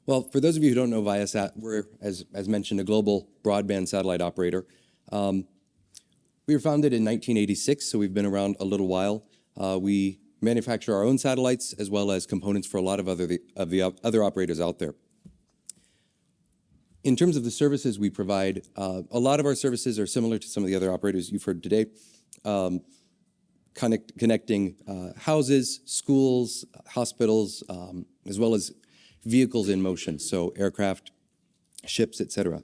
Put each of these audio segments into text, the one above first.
Well, for those of you who don't know Viasat, we're, as mentioned, a global broadband satellite operator. We were founded in 1986, so we've been around a little while. We manufacture our own satellites as well as components for a lot of other operators out there. In terms of the services we provide, a lot of our services are similar to some of the other operators you've heard today, connecting houses, schools, hospitals, as well as vehicles in motion, so aircraft, ships, etc.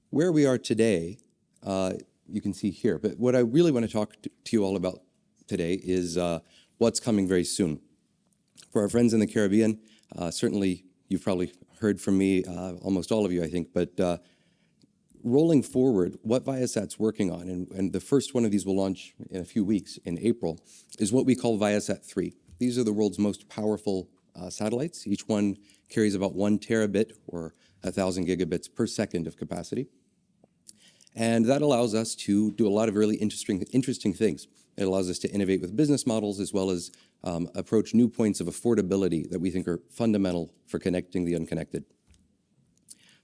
Where we are today, you can see here, but what I really want to talk to you all about today is what's coming very soon. For our friends in the Caribbean, certainly you've probably heard from me, almost all of you, I think, but rolling forward, what Viasat's working on, and the first one of these will launch in a few weeks in April, is what we call Viasat 3. These are the world's most powerful satellites. Each one carries about 1 terabit or 1,000 gigabits per second of capacity. And that allows us to do a lot of really interesting things. It allows us to innovate with business models as well as approach new points of affordability that we think are fundamental for connecting the unconnected.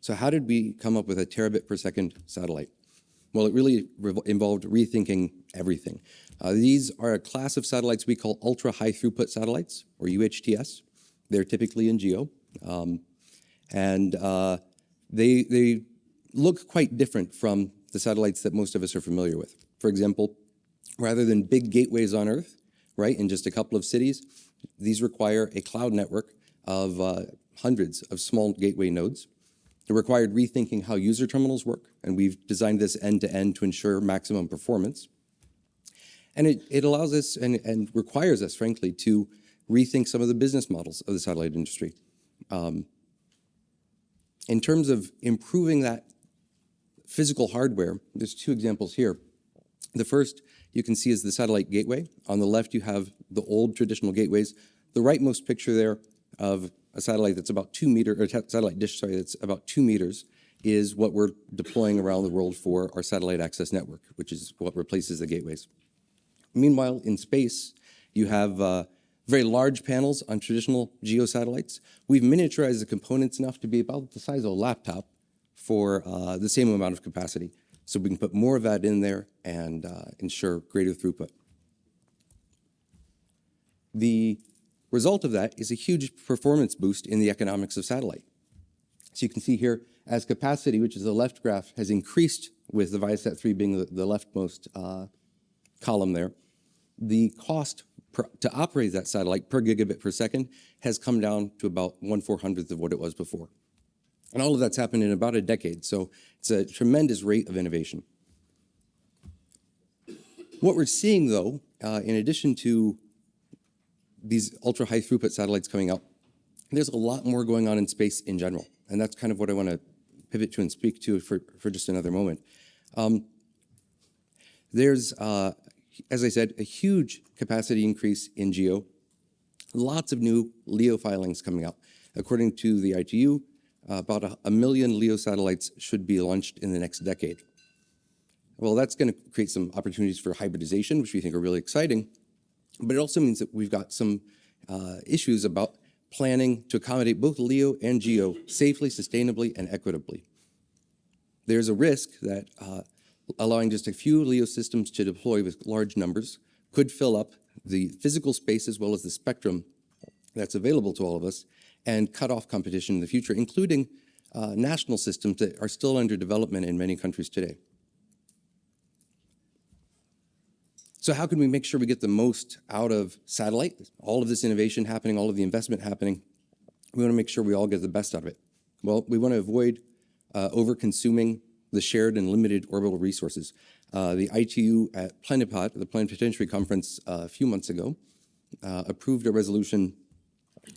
So how did we come up with a terabit per second satellite? Well, it really involved rethinking everything. These are a class of satellites we call ultra high throughput satellites, or UHTS. They're typically in GEO. They look quite different from the satellites that most of us are familiar with. For example, rather than big gateways on Earth, right, in just a couple of cities, these require a cloud network of hundreds of small gateway nodes. It required rethinking how user terminals work, and we've designed this end-to-end to ensure maximum performance. And it allows us and requires us, frankly, to rethink some of the business models of the satellite industry. In terms of improving that physical hardware, there's 2 examples here. The first you can see is the satellite gateway. On the left, you have the old traditional gateways. The rightmost picture there of a satellite that's about 2 meters, or satellite dish, sorry, that's about 2 meters, is what we're deploying around the world for our satellite access network, which is what replaces the gateways. Meanwhile, in space, you have very large panels on traditional GEO satellites. We've miniaturized the components enough to be about the size of a laptop for the same amount of capacity. So we can put more of that in there and ensure greater throughput. The result of that is a huge performance boost in the economics of satellite. So you can see here, as capacity, which is the left graph, has increased with the Viasat 3 being the leftmost column there, the cost to operate that satellite per gigabit per second has come down to about 1/400th of what it was before. And all of that's happened in about a decade, so it's a tremendous rate of innovation. What we're seeing, though, in addition to these ultra-high throughput satellites coming out, there's a lot more going on in space in general, and that's kind of what I want to pivot to and speak to for just another moment. There's, as I said, a huge capacity increase in GEO, lots of new LEO filings coming out. According to the ITU, about 1 million LEO satellites should be launched in the next decade. Well, that's going to create some opportunities for hybridization, which we think are really exciting, but it also means that we've got some issues about planning to accommodate both LEO and GEO safely, sustainably, and equitably. There's a risk that allowing just a few LEO systems to deploy with large numbers could fill up the physical space as well as the spectrum that's available to all of us and cut off competition in the future, including national systems that are still under development in many countries today. So how can we make sure we get the most out of satellite? All of this innovation happening, all of the investment happening, we want to make sure we all get the best out of it. Well, we want to avoid over-consuming the shared and limited orbital resources. The ITU at Plenipot, the Plenipotentiary Conference a few months ago, approved a resolution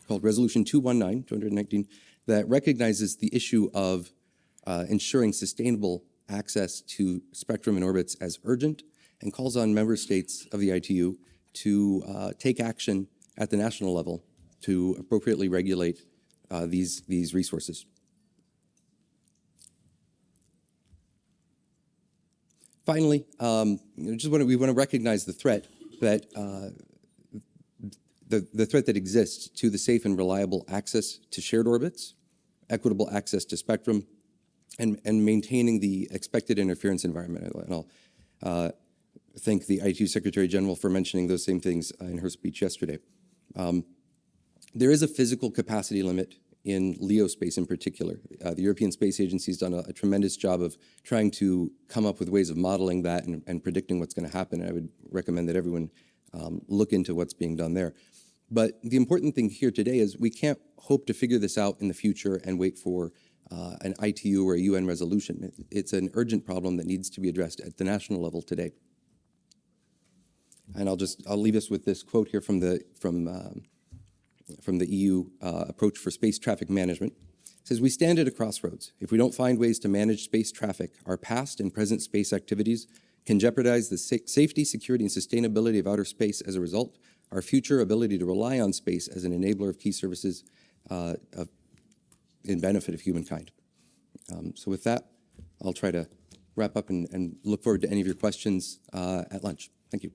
called Resolution 219, that recognizes the issue of ensuring sustainable access to spectrum and orbits as urgent, and calls on member states of the ITU to take action at the national level to appropriately regulate these resources. Finally, we want to recognize the threat that the threat that exists to the safe and reliable access to shared orbits, equitable access to spectrum, and maintaining the expected interference environment. And I'll thank the ITU Secretary General for mentioning those same things in her speech yesterday. There is a physical capacity limit in LEO space in particular. The European Space Agency has done a tremendous job of trying to come up with ways of modeling that and predicting what's going to happen. And I would recommend that everyone look into what's being done there. But the important thing here today is we can't hope to figure this out in the future and wait for an ITU or a UN resolution. It's an urgent problem that needs to be addressed at the national level today. And I'll leave us with this quote here from the EU approach for space traffic management. It says, "We stand at a crossroads. If we don't find ways to manage space traffic, our past and present space activities can jeopardize the safety, security, and sustainability of outer space. As a result, our future ability to rely on space as an enabler of key services in benefit of humankind." So with that, I'll try to wrap up and look forward to any of your questions at lunch. Thank you.